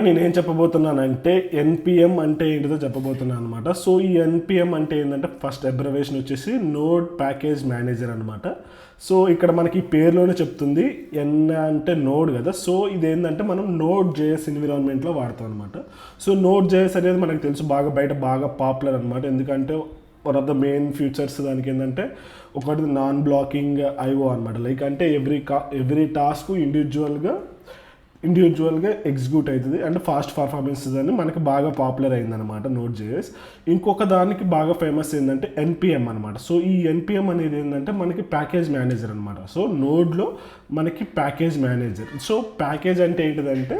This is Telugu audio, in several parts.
నేనేం చెప్పబోతున్నానంటే ఎన్పిఎం అంటే ఏంటిదో చెప్పబోతున్నాను అనమాట. సో ఈ ఎన్పిఎం అంటే ఏంటంటే ఫస్ట్ అబ్రివేషన్ వచ్చేసి నోడ్ ప్యాకేజ్ మేనేజర్ అనమాట. సో ఇక్కడ మనకి పేరులోనే చెప్తుంది ఎన్ అంటే నోడ్ కదా. సో ఇదేంటంటే మనం Node.js ఎన్విరాన్మెంట్లో వాడతాం అనమాట. సో Node.js అనేది మనకు తెలుసు బయట బాగా పాపులర్ అనమాట. ఎందుకంటే one of the main features దానికి ఏంటంటే ఒకటి నాన్ బ్లాకింగ్ ఐఓ అనమాట. లైక్ అంటే ఎవ్రీ టాస్క్ ఇండివిజువల్గా ఎగ్జిక్యూట్ అవుతుంది అండ్ ఫాస్ట్ పర్ఫార్మెన్స్ అని మనకి బాగా పాపులర్ అయిందనమాట Node.js. ఇంకొక దానికి బాగా ఫేమస్ ఏంటంటే ఎన్పిఎం అనమాట. సో ఈ ఎన్పిఎం అనేది ఏంటంటే మనకి ప్యాకేజ్ మేనేజర్ అనమాట. సో నోడ్లో మనకి ప్యాకేజ్ మేనేజర్. సో ప్యాకేజ్ అంటే ఏంటిదంటే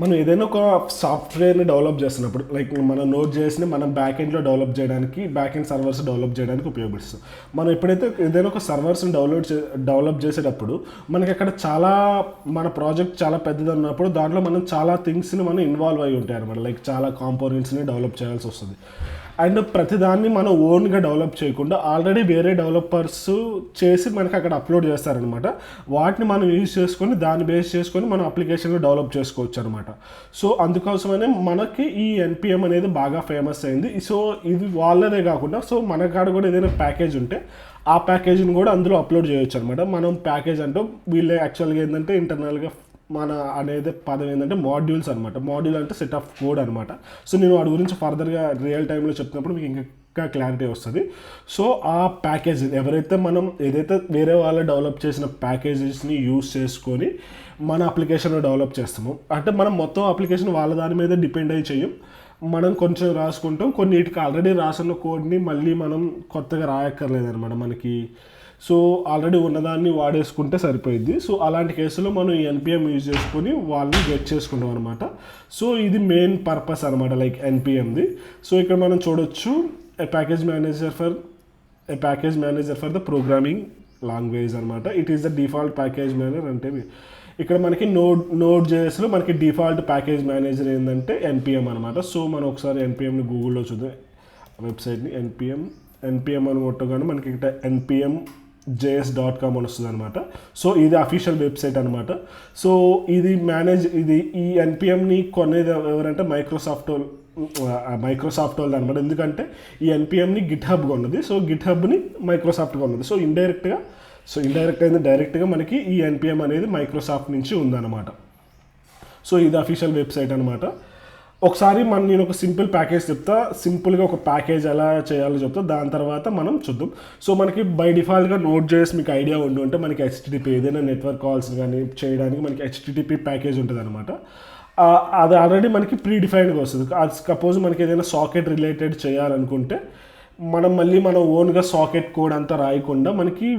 మనం ఏదైనా ఒక సాఫ్ట్వేర్ని డెవలప్ చేస్తున్నప్పుడు లైక్ మన Node.jsని మనం బ్యాకెండ్లో డెవలప్ చేయడానికి బ్యాకెండ్ సర్వర్స్ డెవలప్ చేయడానికి ఉపయోగిస్తాం. మనం ఎప్పుడైతే ఏదైనా ఒక సర్వర్స్ని డెవలప్ చేసేటప్పుడు మనకి అక్కడ మన ప్రాజెక్ట్ చాలా పెద్దది ఉన్నప్పుడు దాంట్లో మనం చాలా థింగ్స్ని మనం ఇన్వాల్వ్ అయి ఉంటాయి అనమాట. లైక్ చాలా కాంపోనెంట్స్ని డెవలప్ చేయాల్సి వస్తుంది. అండ్ ప్రతిదాన్ని మనం ఓన్గా డెవలప్ చేయకుండా ఆల్రెడీ వేరే డెవలపర్స్ చేసి మనకి అక్కడ అప్లోడ్ చేస్తారనమాట. వాటిని మనం యూజ్ చేసుకొని దాన్ని బేస్ చేసుకొని మనం అప్లికేషన్లో డెవలప్ చేసుకోవచ్చు అనమాట. సో అందుకోసమనే మనకి ఈ ఎన్పిఎం అనేది బాగా ఫేమస్ అయింది. సో ఇది వాళ్ళదే కాకుండా సో మన కాడ కూడా ఏదైనా ప్యాకేజ్ ఉంటే ఆ ప్యాకేజ్ని కూడా అందులో అప్లోడ్ చేయొచ్చు అనమాట. మనం ప్యాకేజ్ అంటూ వీళ్ళే యాక్చువల్గా ఏంటంటే ఇంటర్నల్గా మన అనేది పదం ఏంటంటే మాడ్యూల్స్ అనమాట. మాడ్యూల్ అంటే సెట్ ఆఫ్ కోడ్ అనమాట. సో నేను వాటి గురించి ఫర్దర్గా రియల్ టైంలో చెప్తున్నప్పుడు మీకు ఇంకా క్లారిటీ వస్తుంది. సో ఆ ప్యాకేజ్ మనం ఏదైతే వేరే వాళ్ళు డెవలప్ చేసిన ప్యాకేజెస్ని యూజ్ చేసుకొని మన అప్లికేషన్లో డెవలప్ చేస్తాము. అంటే మనం మొత్తం అప్లికేషన్ వాళ్ళ దాని మీద డిపెండ్ అయ్యి చేయం. మనం కొంచెం రాసుకుంటాం. కొన్నిటికి ఆల్రెడీ రాసున్న కోడ్ని మళ్ళీ మనం కొత్తగా రాయక్కర్లేదనమాట మనకి. సో ఆల్రెడీ ఉన్నదాన్ని వాడేసుకుంటే సరిపోయింది. సో అలాంటి కేసులో మనం ఈ ఎన్పిఎం యూజ్ చేసుకొని వాళ్ళని గెట్ చేసుకుంటాం అనమాట. సో ఇది మెయిన్ పర్పస్ అనమాట లైక్ ఎన్పిఎంది. సో ఇక్కడ మనం చూడొచ్చు package manager for the programming language అనమాట. It is the default package manager. అంటే ఇక్కడ మనకి Node.jsలో మనకి డిఫాల్ట్ ప్యాకేజ్ మేనేజర్ ఏంటంటే ఎన్పిఎం అనమాట. సో మనం ఒకసారి ఎన్పిఎంని గూగుల్లో చూద్దాం. వెబ్సైట్ని ఎన్పిఎం అని కొట్టగానే మనకి ఇక్కడ npm.js.com అని వస్తుంది అనమాట. సో ఇది అఫీషియల్ వెబ్సైట్ అనమాట. సో ఈ ఎన్పిఎంని కొనేది ఎవరంటే మైక్రోసాఫ్ట్ వాళ్ళది అనమాట. ఎందుకంటే ఈ ఎన్పిఎంని గిట్హబ్ కొన్నది. సో గిట్హబ్ని మైక్రోసాఫ్ట్ కొన్నది. సో డైరెక్ట్గా మనకి ఈ ఎన్పిఎం అనేది మైక్రోసాఫ్ట్ నుంచి ఉందన్నమాట. సో ఇది అఫీషియల్ వెబ్సైట్ అనమాట. ఒకసారి నేను ఒక సింపుల్ ప్యాకేజ్ చెప్తా. సింపుల్గా ఒక ప్యాకేజ్ ఎలా చేయాలో చెప్తా. దాని తర్వాత మనం చూద్దాం. సో మనకి బై డిఫాల్ట్గా Node.js మీకు ఐడియా ఉంటే మనకి HTTP ఏదైనా నెట్వర్క్ కాల్స్ కానీ చేయడానికి మనకి HTTP ప్యాకేజ్ ఉంటుంది అనమాట. అది ఆల్రెడీ మనకి ప్రీ డిఫైన్డ్గా వస్తుంది. సపోజ్ మనకి ఏదైనా సాకెట్ రిలేటెడ్ చేయాలనుకుంటే మనం ఓన్గా సాకెట్ కోడ్ అంతా రాయకుండా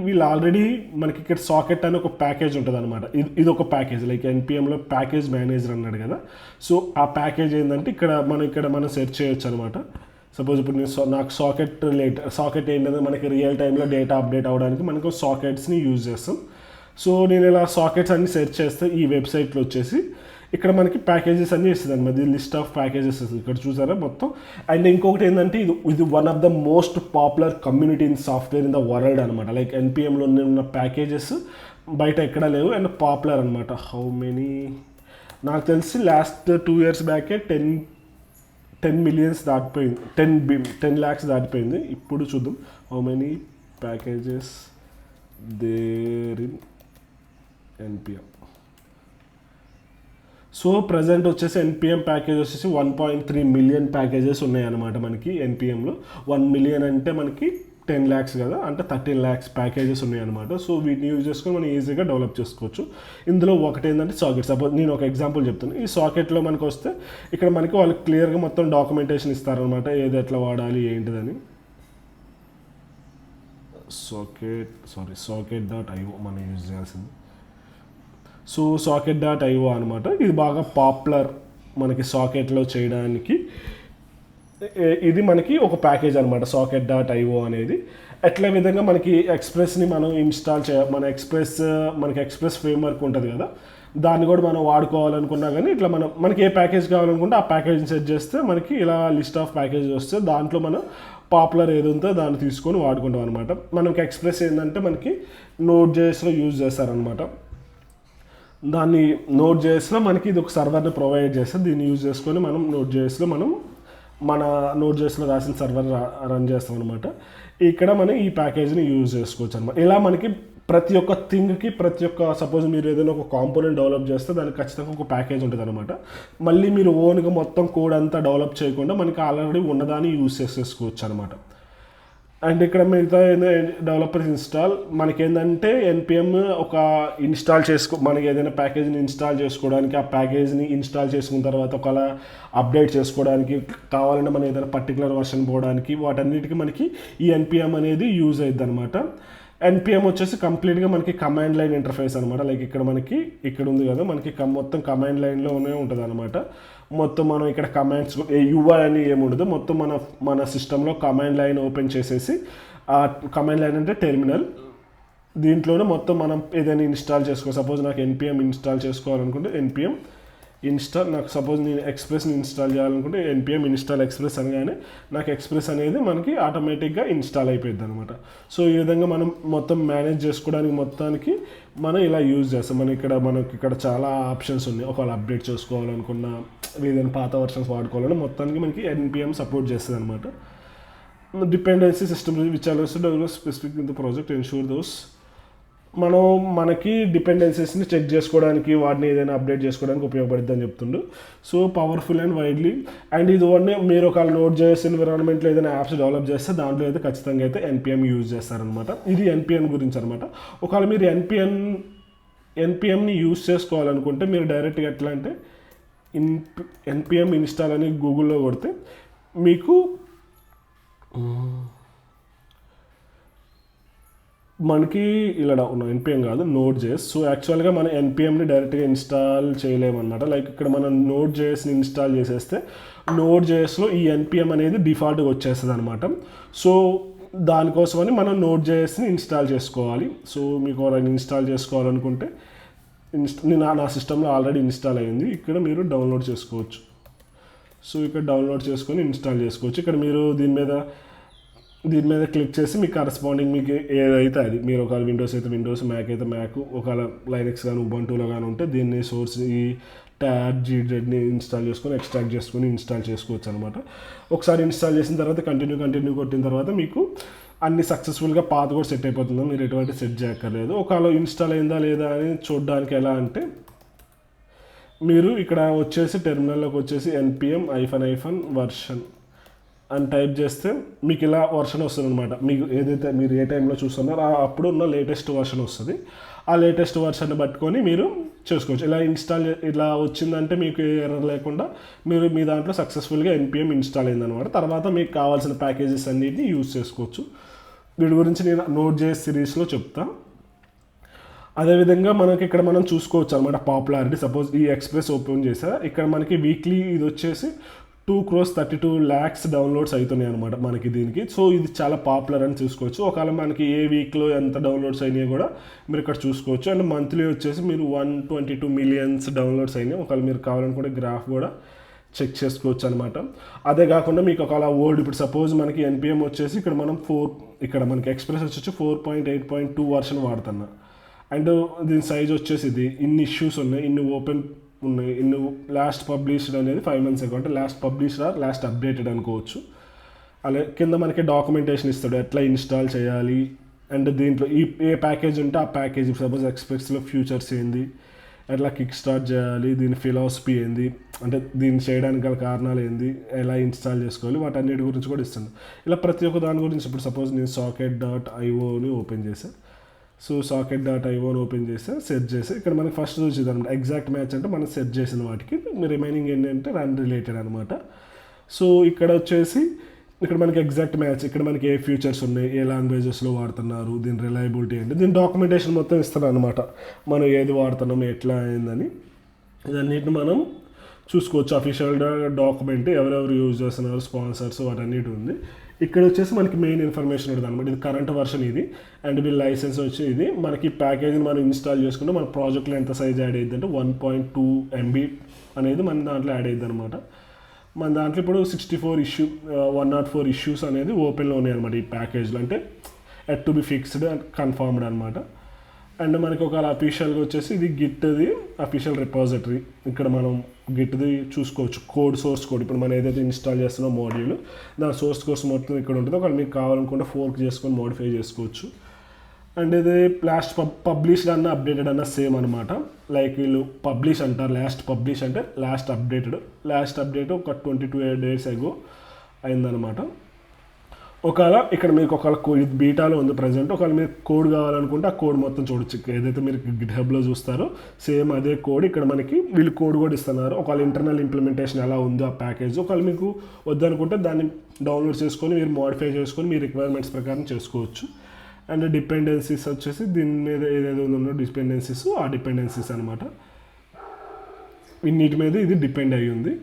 వీళ్ళు ఆల్రెడీ మనకి ఇక్కడ సాకెట్ అని ఒక ప్యాకేజ్ ఉంటుంది అనమాట. ఇది ఒక ప్యాకేజ్ లైక్ ఎన్పిఎంలో ప్యాకేజ్ మేనేజర్ అన్నాడు కదా. సో ఆ ప్యాకేజ్ ఏంటంటే ఇక్కడ మనం సెర్చ్ చేయొచ్చు అనమాట. సపోజ్ ఇప్పుడు నాకు సాకెట్ ఏంటంటే మనకి రియల్ టైంలో డేటా అప్డేట్ అవ్వడానికి మనకు సాకెట్స్ని యూజ్ చేస్తాం. సో నేను ఇలా సాకెట్స్ అన్ని సెర్చ్ చేస్తే ఈ వెబ్సైట్లో వచ్చేసి ఇక్కడ మనకి ప్యాకేజెస్ అన్నీ ఇస్తుంది అనమాట. ఇది లిస్ట్ ఆఫ్ ప్యాకేజెస్ ఇక్కడ చూసారా మొత్తం. అండ్ ఇంకొకటి ఏంటంటే ఇది one of the most popular community in software in the world అనమాట. లైక్ ఎన్పిఎంలో ఉన్న ప్యాకేజెస్ బయట ఎక్కడా లేవు అండ్ పాపులర్ అనమాట. హౌ మెనీ నాకు తెలిసి లాస్ట్ 2 years బ్యాకే 10 million దాటిపోయింది. 10 lakhs దాటిపోయింది. ఇప్పుడు చూద్దాం how many packages there in NPM. So present వచ్చేసి ఎన్పిఎం ప్యాకేజ్ వచ్చేసి 1.3 million ప్యాకేజెస్ ఉన్నాయన్నమాట మనకి ఎన్పిఎంలో. 1 million అంటే మనకి 10 lakhs కదా, అంటే 13 lakhs ప్యాకేజెస్ ఉన్నాయన్నమాట. సో వీటిని యూజ్ చేసుకొని మనం ఈజీగా డెవలప్ చేసుకోవచ్చు. ఇందులో ఒకటి ఏంటంటే సాకెట్. సపోజ్ నేను ఒక ఎగ్జాంపుల్ చెప్తాను. ఈ సాకెట్లో మనకు వస్తే ఇక్కడ మనకి వాళ్ళు క్లియర్గా మొత్తం డాక్యుమెంటేషన్ ఇస్తారనమాట, ఏది ఎట్లా వాడాలి ఏంటిదని. socket.io మనం యూజ్ చేయాల్సింది. సో socket.io అనమాట. ఇది బాగా పాపులర్ మనకి సాకెట్లో చేయడానికి. ఇది మనకి ఒక ప్యాకేజ్ అనమాట socket.io అనేది. అట్లా విధంగా మనకి ఎక్స్ప్రెస్ని మనం ఇన్స్టాల్ చేయాలి. మనకి ఎక్స్ప్రెస్ ఫ్రేమ్వర్క్ ఉంటుంది కదా, దాన్ని కూడా మనం వాడుకోవాలనుకున్నా కానీ ఇట్లా మనకి ఏ ప్యాకేజ్ కావాలనుకుంటే ఆ ప్యాకేజ్ని సెట్ చేస్తే మనకి ఇలా లిస్ట్ ఆఫ్ ప్యాకేజ్ వస్తే దాంట్లో మనం పాపులర్ ఏది ఉందో దాన్ని తీసుకొని వాడుకుంటాం అనమాట. మనకి ఎక్స్ప్రెస్ ఏంటంటే మనకి Node.jsలో యూజ్ చేస్తారనమాట. దాన్ని Node.jsలో మనకి ఇది ఒక సర్వర్ని ప్రొవైడ్ చేస్తే దీన్ని యూజ్ చేసుకొని మనం Node.jsలో మనం మన Node.jsలో రాసిన సర్వర్ రన్ చేస్తాం అనమాట. ఇక్కడ మనం ఈ ప్యాకేజ్ని యూజ్ చేసుకోవచ్చు అనమాట. ఇలా మనకి ప్రతి ఒక్క థింగ్కి ప్రతి ఒక్క సపోజ్ మీరు ఏదైనా ఒక కాంపోనెంట్ డెవలప్ చేస్తే దానికి ఖచ్చితంగా ఒక ప్యాకేజ్ ఉంటుంది అనమాట. మళ్ళీ మీరు ఓన్గా మొత్తం కోడ్ అంతా డెవలప్ చేయకుండా మనకి ఆల్రెడీ ఉన్నదాన్ని యూజ్ చేసేసుకోవచ్చు అనమాట. అండ్ ఇక్కడ మిగతా డెవలపర్స్ ఇన్స్టాల్ మనకేంటంటే NPM ఒక ఇన్స్టాల్ మనకి ఏదైనా ప్యాకేజ్ని ఇన్స్టాల్ చేసుకోవడానికి, ఆ ప్యాకేజ్ని ఇన్స్టాల్ చేసుకున్న తర్వాత ఒకవేళ అప్డేట్ చేసుకోవడానికి కావాలంటే మనం ఏదైనా పర్టికులర్ వర్షన్ పోవడానికి వాటన్నిటికీ మనకి ఈ NPM అనేది యూజ్ అవుతుంది అనమాట. NPM వచ్చేసి కంప్లీట్గా మనకి కమాండ్ లైన్ ఇంటర్ఫేస్ అనమాట. లైక్ ఇక్కడ ఉంది కదా మనకి మొత్తం కమాండ్ లైన్లోనే ఉంటుంది అనమాట. మొత్తం మనం ఇక్కడ కమాండ్స్ UI అని ఏముండదు, మొత్తం మన సిస్టంలో కమాండ్ లైన్ ఓపెన్ చేసేసి ఆ కమాండ్ లైన్ అంటే టెర్మినల్, దీంట్లోనే మొత్తం మనం ఏదైనా ఇన్స్టాల్ సపోజ్ నాకు NPM ఇన్స్టాల్ చేసుకోవాలనుకుంటే NPM ఇన్స్టాల్, నాకు సపోజ్ నేను ఎక్స్ప్రెస్ని ఇన్స్టాల్ చేయాలనుకుంటే NPM ఇన్స్టాల్ ఎక్స్ప్రెస్ అనగానే నాకు ఎక్స్ప్రెస్ అనేది మనకి ఆటోమేటిక్గా ఇన్స్టాల్ అయిపోయింది అనమాట. సో ఈ విధంగా మనం మొత్తం మేనేజ్ చేసుకోవడానికి మొత్తానికి మనం ఇలా యూజ్ చేస్తాం. మనకి ఇక్కడ చాలా ఆప్షన్స్ ఉన్నాయి. ఒకవేళ అప్డేట్ చేసుకోవాలనుకున్న ఏదైనా పాత వర్షన్స్ వాడుకోవాలని మొత్తానికి మనకి NPM సపోర్ట్ చేస్తుంది అనమాట. Dependency system which also develop specific in the project ensure those. మనకి డిపెండెన్సీస్ని చెక్ చేసుకోవడానికి వాటిని ఏదైనా అప్డేట్ చేసుకోవడానికి ఉపయోగపడుతుంది అని చెప్తుండు. So powerful and widely. And ఇది మీరు ఒక Node.js ఎన్విరాన్మెంట్లో ఏదైనా యాప్స్ డెవలప్ చేస్తే దాంట్లో అయితే ఖచ్చితంగా అయితే NPM యూజ్ చేస్తారనమాట. ఇది NPM గురించి అనమాట. ఒకవేళ మీరు NPMని యూజ్ చేసుకోవాలనుకుంటే మీరు డైరెక్ట్గా ఎట్లా అంటే NPM ఇన్స్టాల్ అని గూగుల్లో కొడితే మీకు మనకి ఇలా NPM కాదు Node.js. సో యాక్చువల్గా మనం NPMని డైరెక్ట్గా ఇన్స్టాల్ చేయలేమన్నమాట. లైక్ ఇక్కడ మనం Node.jsని ఇన్స్టాల్ చేసేస్తే Node.jsలో ఈ NPM అనేది డిఫాల్ట్గా వచ్చేస్తుంది అనమాట. సో దానికోసమని మనం Node.jsని ఇన్స్టాల్ చేసుకోవాలి. సో మీకు ఎవరైనా ఇన్స్టాల్ చేసుకోవాలనుకుంటే నా సిస్టంలో ఆల్రెడీ ఇన్స్టాల్ అయ్యింది, ఇక్కడ మీరు డౌన్లోడ్ చేసుకోవచ్చు. సో ఇక్కడ డౌన్లోడ్ చేసుకొని ఇన్స్టాల్ చేసుకోవచ్చు. ఇక్కడ మీరు దీని మీద క్లిక్ చేసి మీకు కరస్పాండింగ్ మీకు ఏదైతే అది, మీరు ఒకవేళ విండోస్ అయితే విండోస్, మ్యాక్ అయితే మ్యాక్, ఒకవేళ లైనక్స్ కానీ ఉబంటూలో కానీ ఉంటే దీన్ని సోర్స్ ఈ gzని ఇన్స్టాల్ చేసుకొని ఎక్స్ట్రాక్ట్ చేసుకొని ఇన్స్టాల్ చేసుకోవచ్చు అనమాట. ఒకసారి ఇన్స్టాల్ చేసిన తర్వాత కంటిన్యూ కొట్టిన తర్వాత మీకు అన్ని సక్సెస్ఫుల్గా పాత్ కూడా సెట్ అయిపోతుందో, మీరు ఎటువంటి సెట్ చేయక్కర్లేదు. ఒకవేళ ఇన్స్టాల్ అయిందా లేదా అని చూడడానికి ఎలా అంటే మీరు ఇక్కడ వచ్చేసి టెర్మినల్లోకి వచ్చేసి NPM వర్షన్ అని టైప్ చేస్తే మీకు ఇలా వర్షన్ వస్తుంది అనమాట. మీకు ఏదైతే మీరు ఏ టైంలో చూస్తున్నారో అప్పుడు ఉన్న లేటెస్ట్ వర్షన్ వస్తుంది. ఆ లేటెస్ట్ వర్షన్ని పట్టుకొని మీరు చేసుకోవచ్చు. ఇలా వచ్చిందంటే మీకు ఎర్రర్ లేకుండా మీరు మీ దాంట్లో సక్సెస్ఫుల్గా NPM ఇన్స్టాల్ అయిందనమాట. తర్వాత మీకు కావాల్సిన ప్యాకేజెస్ అన్నిటిని యూజ్ చేసుకోవచ్చు. వీటి గురించి నేను Node.js సిరీస్లో చెప్తాను. అదేవిధంగా ఇక్కడ మనం చూసుకోవచ్చు అనమాట పాపులారిటీ. సపోజ్ ఈ ఎక్స్ప్రెస్ ఓపెన్ చేసా, ఇక్కడ మనకి వీక్లీ ఇది వచ్చేసి 2,32,00,000 డౌన్లోడ్స్ అవుతున్నాయి అనమాట మనకి దీనికి. సో ఇది చాలా పాపులర్ అని చూసుకోవచ్చు. ఒకవేళ మనకి ఏ వీక్లో ఎంత డౌన్లోడ్స్ అయినాయో కూడా మీరు ఇక్కడ చూసుకోవచ్చు. అండ్ మంత్లీ వచ్చేసి మీరు 122 మిలియన్స్ డౌన్లోడ్స్ అయినాయి. ఒకవేళ మీరు కావాలనుకుంటే గ్రాఫ్ కూడా చెక్ చేసుకోవచ్చు అనమాట. అదే కాకుండా మీకు ఒకవేళ ఇప్పుడు సపోజ్ మనకి NPM వచ్చేసి ఇక్కడ మనకి ఎక్స్ప్రెస్ వచ్చేసి 4.8.2 వర్షన్ వాడుతున్నా. అండ్ దీని సైజ్ వచ్చేసి ఇన్ని ఇష్యూస్ ఉన్నాయి, ఇన్ని ఓపెన్ ఉన్నాయి, ఇన్ని లాస్ట్ పబ్లిష్డ్ అనేది 5 months ago, అంటే last published or last updated అనుకోవచ్చు. అలాగే కింద మనకి డాక్యుమెంటేషన్ ఇస్తాడు ఎట్లా ఇన్స్టాల్ చేయాలి. అండ్ దీంట్లో ఏ ప్యాకేజ్ ఉంటే ఆ ప్యాకేజ్, సపోజ్ ఎక్స్ప్రెస్లో ఫ్యూచర్స్ ఏంది, ఎట్లా కిక్ స్టార్ట్ చేయాలి, దీని ఫిలాసఫీ ఏంది, అంటే దీన్ని చేయడానికి గల కారణాలు ఏంది, ఎలా ఇన్స్టాల్ చేసుకోవాలి, వాటన్నిటి గురించి కూడా ఇస్తాను. ఇలా ప్రతి ఒక్క దాని గురించి ఇప్పుడు సపోజ్ నేను socket.ioని ఓపెన్ చేశాను. సో socket.ioని ఓపెన్ చేస్తే సెర్చ్ చేసి ఇక్కడ మనకి ఫస్ట్ చూసేది అనమాట ఎగ్జాక్ట్ మ్యాచ్ అంటే మనం సెర్చ్ చేసిన వాటికి రిమైనింగ్ ఏంటంటే రన్ రిలేటెడ్ అనమాట. సో ఇక్కడ వచ్చేసి ఇక్కడ మనకి ఎగ్జాక్ట్ మ్యాచ్, ఇక్కడ మనకి ఏ ఫ్యూచర్స్ ఉన్నాయి, ఏ లాంగ్వేజెస్లో వాడుతున్నారు, దీని రిలయబిలిటీ ఏంటి, దీని డాక్యుమెంటేషన్ మొత్తం ఇస్తారు అనమాట. మనం ఏది వాడుతున్నాం ఎట్లా అయిందని ఇదన్నిటిని మనం చూసుకోవచ్చు. అఫీషియల్ డాక్యుమెంట్ ఎవరెవరు యూజ్ చేస్తున్నారు, స్పాన్సర్స్, వాటన్నిటి ఉంది. ఇక్కడ వచ్చేసి మనకి మెయిన్ ఇన్ఫర్మేషన్ ఉంటుంది అనమాట. ఇది కరెంట్ వర్షన్ ఇది, అండ్ వీళ్ళ లైసెన్స్ వచ్చి ఇది. మనకి ప్యాకేజ్ని మనం ఇన్స్టాల్ చేసుకుంటే మన ప్రాజెక్ట్లో ఎంత సైజ్ యాడ్ అయ్యింది అంటే 1.2 MB అనేది మన దాంట్లో యాడ్ అయ్యింది అనమాట. మన దాంట్లో ఇప్పుడు 104 ఇష్యూస్ అనేది ఓపెన్లో ఉన్నాయి అనమాట ఈ ప్యాకేజ్లో, అంటే at to be fixed and confirmed అనమాట. అండ్ మనకి ఒక అఫీషియల్గా వచ్చేసి ఇది గిట్ది అఫీషియల్ రిపాజిటరీ. ఇక్కడ మనం గిట్ది చూసుకోవచ్చు, కోడ్ సోర్స్ కోడ్. ఇప్పుడు మనం ఏదైతే ఇన్స్టాల్ చేస్తున్నా మోడ్యూల్, దాని సోర్స్ కోర్స్ మొత్తం ఇక్కడ ఉంటుంది. ఒకవేళ మీకు కావాలనుకుంటే ఫోర్క్ చేసుకొని మోడిఫై చేసుకోవచ్చు. అండ్ ఇది లాస్ట్ పబ్లిష్డ్ అన్న అప్డేటెడ్ అన్న సేమ్ అనమాట. లైక్ వీళ్ళు పబ్లిష్ అంటారు, లాస్ట్ పబ్లిష్ అంటే లాస్ట్ అప్డేటెడ్. లాస్ట్ అప్డేట్ ఒక 22 days ago అయిందనమాట. ఒకవేళ ఇక్కడ మీకు ఒకవేళ ఇది బీటాలో ఉంది ప్రజెంట్. ఒకవేళ మీరు కోడ్ కావాలనుకుంటే ఆ కోడ్ మొత్తం చూడొచ్చు. ఏదైతే మీరు గిట్హబ్లో చూస్తారో సేమ్ అదే కోడ్ ఇక్కడ మనకి వీళ్ళు కోడ్ కూడా ఇస్తున్నారు. ఒకవేళ ఇంటర్నల్ ఇంప్లిమెంటేషన్ ఎలా ఉందో ఆ ప్యాకేజ్, ఒకవేళ మీకు వద్దనుకుంటే దాన్ని డౌన్లోడ్ చేసుకొని మీరు మోడిఫై చేసుకొని మీ రిక్వైర్మెంట్స్ ప్రకారం చేసుకోవచ్చు. అండ్ డిపెండెన్సీస్ వచ్చేసి దీని మీద ఏదైతే ఉందో డిపెండెన్సీస్, ఆ డిపెండెన్సీస్ అనమాట. ఇన్నిటి మీద ఇది డిపెండ్ అయ్యి ఉంది.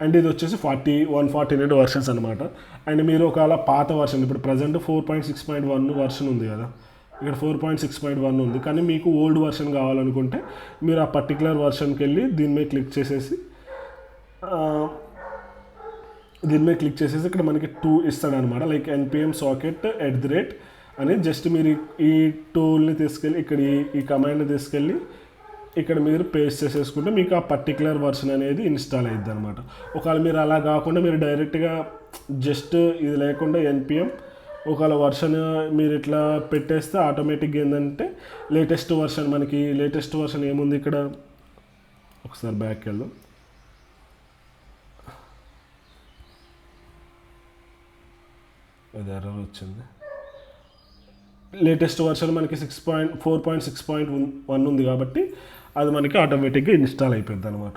అండ్ ఇది వచ్చేసి 148 వర్షన్స్ అనమాట. అండ్ మీరు ఒకవేళ పాత వర్షన్, ఇప్పుడు ప్రజెంట్ 4.6.1 వర్షన్ ఉంది కదా, ఇక్కడ 4.6.1 ఉంది. కానీ మీకు ఓల్డ్ వర్షన్ కావాలనుకుంటే మీరు ఆ పర్టికులర్ వర్షన్కి వెళ్ళి దీని మీద క్లిక్ చేసేసి ఇక్కడ మనకి 2 ఇస్తాడనమాట. లైక్ NPM socket @ అని జస్ట్ మీరు ఈ టూల్ని తీసుకెళ్ళి ఇక్కడ ఈ కమాండ్ని తీసుకెళ్ళి ఇక్కడ మీరు పేస్ట్ చేసేసుకుంటే మీకు ఆ పర్టికులర్ వర్షన్ అనేది ఇన్స్టాల్ అయ్యిద్ది అనమాట. ఒకవేళ మీరు అలా కాకుండా మీరు డైరెక్ట్గా జస్ట్ ఇది లేకుండా NPM ఒకవేళ వర్షన్ మీరు ఇట్లా పెట్టేస్తే ఆటోమేటిక్గా ఏంటంటే లేటెస్ట్ వర్షన్ ఏముంది ఇక్కడ, ఒకసారి బ్యాక్ వెళ్దాం. అది ఎర్రర్ వచ్చింది. లేటెస్ట్ వర్షన్ మనకి 4.6.1 ఉంది కాబట్టి అది మనకి ఆటోమేటిక్గా ఇన్స్టాల్ అయిపోద్ది అనమాట.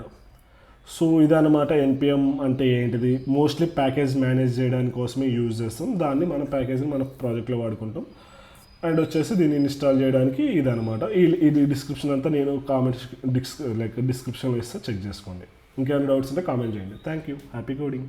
సో ఇదనమాట NPM అంటే ఏంటిది. మోస్ట్లీ ప్యాకేజ్ మేనేజ్ చేయడానికి కోసమే యూజ్ చేస్తాం దాన్ని. మన ప్యాకేజ్ని మన ప్రాజెక్ట్లో వాడుకుంటాం. అండ్ వచ్చేసి దీన్ని ఇన్స్టాల్ చేయడానికి ఇదనమాట. ఇది డిస్క్రిప్షన్ అంతా నేను డిస్క్రిప్షన్లో ఇస్తే చెక్ చేసుకోండి. ఇంకేమైనా డౌట్స్ ఉంటే కామెంట్ చేయండి. Thank you. Happy coding.